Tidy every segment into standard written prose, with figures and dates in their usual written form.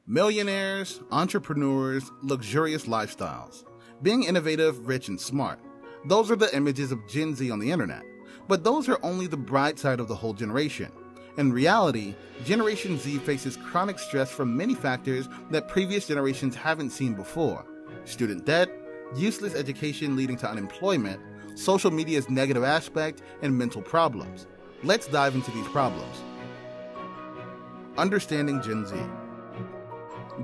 Millionaires, entrepreneurs, luxurious lifestyles. Being innovative, rich, and smart. Those are the images of Gen Z on the internet. But those are only the bright side of the whole generation. In reality, Generation Z faces chronic stress from many factors that previous generations haven't seen before. Student debt, useless education leading to unemployment, social media's negative aspect, and mental problems. Let's dive into these problems. Understanding Gen Z.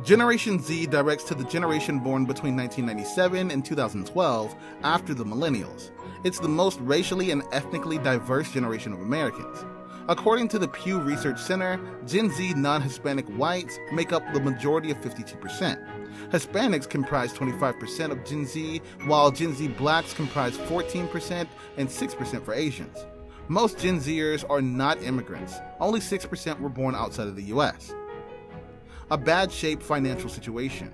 Generation Z directs to the generation born between 1997 and 2012 after the millennials. It's the most racially and ethnically diverse generation of Americans. According to the Pew Research Center, Gen Z non-Hispanic whites make up the majority of 52%. Hispanics comprise 25% of Gen Z, while Gen Z blacks comprise 14% and 6% for Asians. Most Gen Zers are not immigrants. Only 6% were born outside of the US. A bad-shaped financial situation.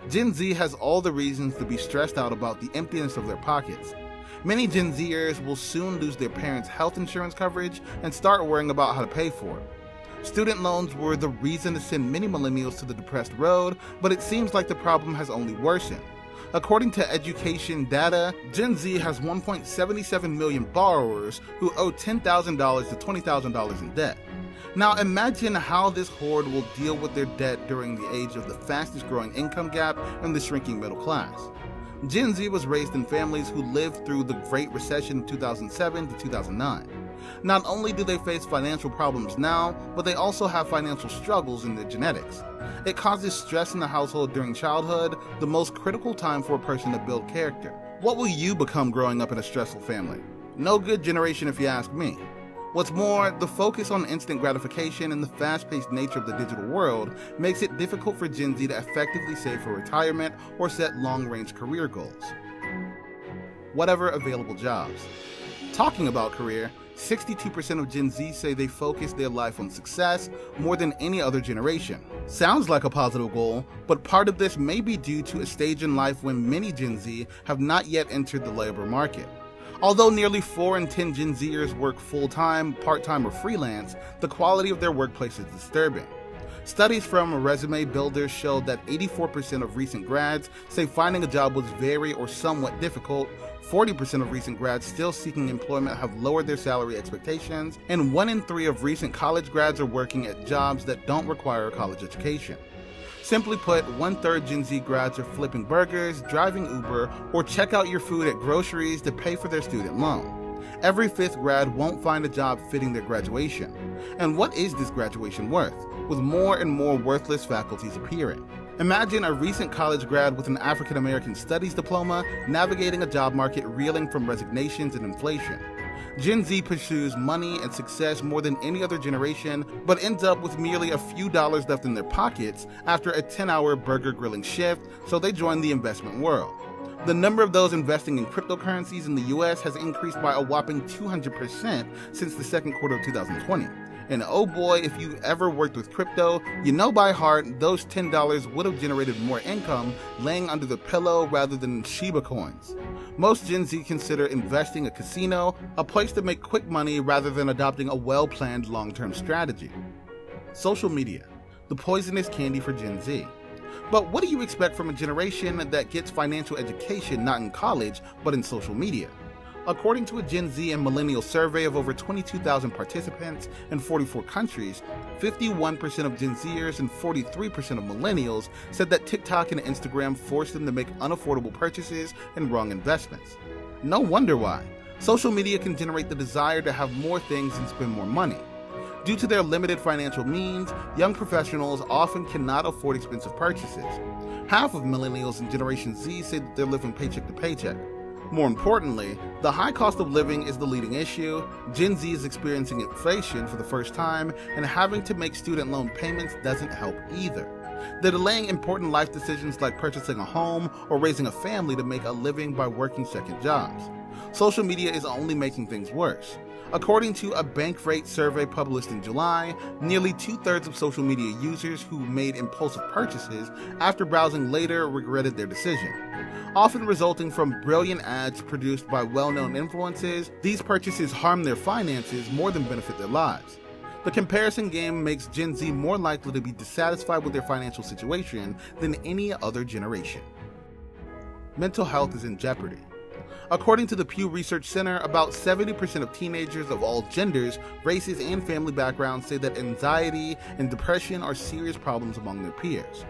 Gen Z has all the reasons to be stressed out about the emptiness of their pockets. Many Gen Zers will soon lose their parents' health insurance coverage and start worrying about how to pay for it. Student loans were the reason to send many millennials to the depressed road, but it seems like the problem has only worsened. According to education data, Gen Z has 1.77 million borrowers who owe $10,000 to $20,000 in debt. Now imagine how this horde will deal with their debt during the age of the fastest growing income gap and the shrinking middle class. Gen Z was raised in families who lived through the Great Recession of 2007 to 2009. Not only do they face financial problems now, but they also have financial struggles in their genetics. It causes stress in the household during childhood, the most critical time for a person to build character. What will you become growing up in a stressful family? No good generation if you ask me. What's more, the focus on instant gratification and the fast-paced nature of the digital world makes it difficult for Gen Z to effectively save for retirement or set long-range career goals. Whatever available jobs. Talking about career, 62% of Gen Z say they focus their life on success more than any other generation. Sounds like a positive goal, but part of this may be due to a stage in life when many Gen Z have not yet entered the labor market. Although nearly 4 in 10 Gen Zers work full-time, part-time, or freelance, the quality of their workplace is disturbing. Studies from Resume Builders showed that 84% of recent grads say finding a job was very or somewhat difficult, 40% of recent grads still seeking employment have lowered their salary expectations, and 1 in 3 of recent college grads are working at jobs that don't require a college education. Simply put, 1/3 Gen Z grads are flipping burgers, driving Uber, or check out your food at groceries to pay for their student loan. Every 5th grad won't find a job fitting their graduation. And what is this graduation worth, with more and more worthless faculties appearing? Imagine a recent college grad with an African American Studies diploma navigating a job market reeling from resignations and inflation. Gen Z pursues money and success more than any other generation, but ends up with merely a few dollars left in their pockets after a 10-hour burger grilling shift, so they join the investment world. The number of those investing in cryptocurrencies in the US has increased by a whopping 200% since the second quarter of 2020. And oh boy, if you ever worked with crypto, you know by heart those $10 would have generated more income laying under the pillow rather than Shiba coins. Most Gen Z consider investing a casino a place to make quick money rather than adopting a well-planned long-term strategy. Social media, the poisonous candy for Gen Z. But what do you expect from a generation that gets financial education not in college, but in social media? According to a Gen Z and Millennial survey of over 22,000 participants in 44 countries, 51% of Gen Zers and 43% of Millennials said that TikTok and Instagram forced them to make unaffordable purchases and wrong investments. No wonder why. Social media can generate the desire to have more things and spend more money. Due to their limited financial means, young professionals often cannot afford expensive purchases. Half of Millennials and Generation Z say that they're living paycheck to paycheck. More importantly, the high cost of living is the leading issue. Gen Z is experiencing inflation for the first time, and having to make student loan payments doesn't help either. They're delaying important life decisions like purchasing a home or raising a family to make a living by working second jobs. Social media is only making things worse. According to a Bankrate survey published in July, nearly 2/3 of social media users who made impulsive purchases after browsing later regretted their decision. Often resulting from brilliant ads produced by well-known influencers, these purchases harm their finances more than benefit their lives. The comparison game makes Gen Z more likely to be dissatisfied with their financial situation than any other generation. Mental health is in jeopardy. According to the Pew Research Center, about 70% of teenagers of all genders, races, and family backgrounds say that anxiety and depression are serious problems among their peers.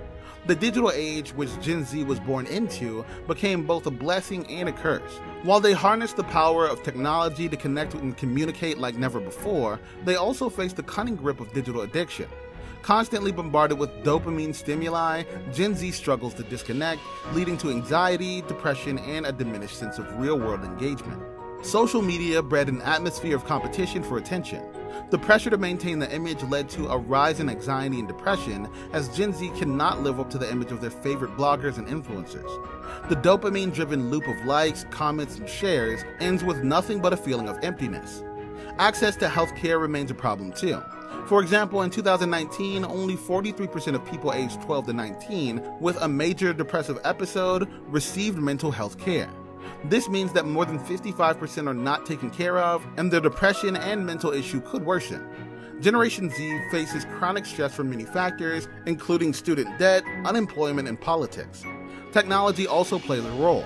The digital age, which Gen Z was born into, became both a blessing and a curse. While they harnessed the power of technology to connect and communicate like never before, they also face the cunning grip of digital addiction. Constantly bombarded with dopamine stimuli, Gen Z struggles to disconnect, leading to anxiety, depression, and a diminished sense of real-world engagement. Social media bred an atmosphere of competition for attention. The pressure to maintain the image led to a rise in anxiety and depression, as Gen Z cannot live up to the image of their favorite bloggers and influencers. The dopamine-driven loop of likes, comments, and shares ends with nothing but a feeling of emptiness. Access to healthcare remains a problem too. For example, in 2019, only 43% of people aged 12 to 19 with a major depressive episode received mental health care. This means that more than 55% are not taken care of, and their depression and mental issue could worsen. Generation Z faces chronic stress from many factors, including student debt, unemployment, and politics. Technology also plays a role.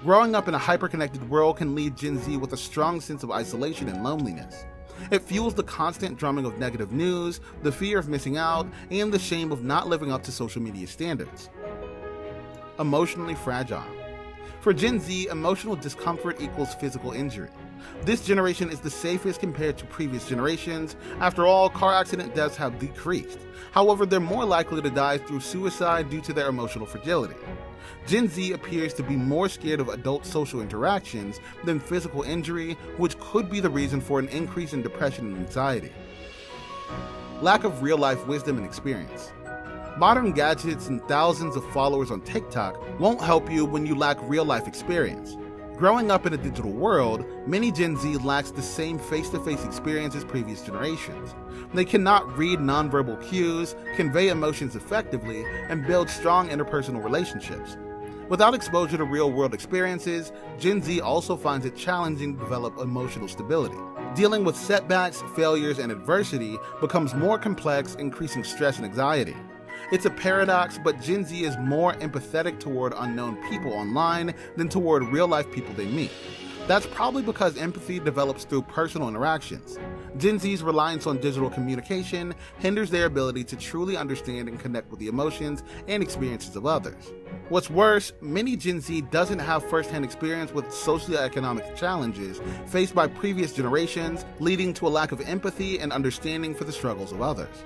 Growing up in a hyper-connected world can leave Gen Z with a strong sense of isolation and loneliness. It fuels the constant drumming of negative news, the fear of missing out, and the shame of not living up to social media standards. Emotionally fragile. For Gen Z, emotional discomfort equals physical injury. This generation is the safest compared to previous generations. After all, car accident deaths have decreased. However, they're more likely to die through suicide due to their emotional fragility. Gen Z appears to be more scared of adult social interactions than physical injury, which could be the reason for an increase in depression and anxiety. Lack of real-life wisdom and experience. Modern gadgets and thousands of followers on TikTok won't help you when you lack real-life experience. Growing up in a digital world, many Gen Z lacks the same face-to-face experience as previous generations. They cannot read nonverbal cues, convey emotions effectively, and build strong interpersonal relationships. Without exposure to real-world experiences, Gen Z also finds it challenging to develop emotional stability. Dealing with setbacks, failures, and adversity becomes more complex, increasing stress and anxiety. It's a paradox, but Gen Z is more empathetic toward unknown people online than toward real-life people they meet. That's probably because empathy develops through personal interactions. Gen Z's reliance on digital communication hinders their ability to truly understand and connect with the emotions and experiences of others. What's worse, many Gen Z doesn't have first-hand experience with socioeconomic challenges faced by previous generations, leading to a lack of empathy and understanding for the struggles of others.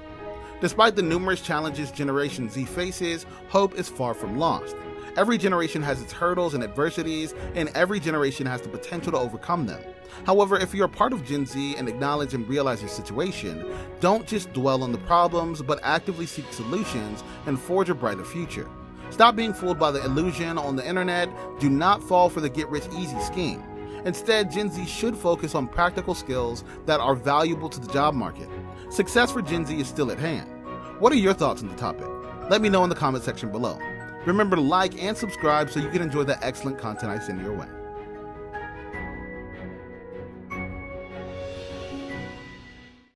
Despite the numerous challenges Generation Z faces, hope is far from lost. Every generation has its hurdles and adversities, and every generation has the potential to overcome them. However, if you're a part of Gen Z and acknowledge and realize your situation, don't just dwell on the problems, but actively seek solutions and forge a brighter future. Stop being fooled by the illusion on the internet. Do not fall for the get-rich-easy scheme. Instead, Gen Z should focus on practical skills that are valuable to the job market. Success for Gen Z is still at hand. What are your thoughts on the topic? Let me know in the comment section below. Remember to like and subscribe so you can enjoy the excellent content I send your way.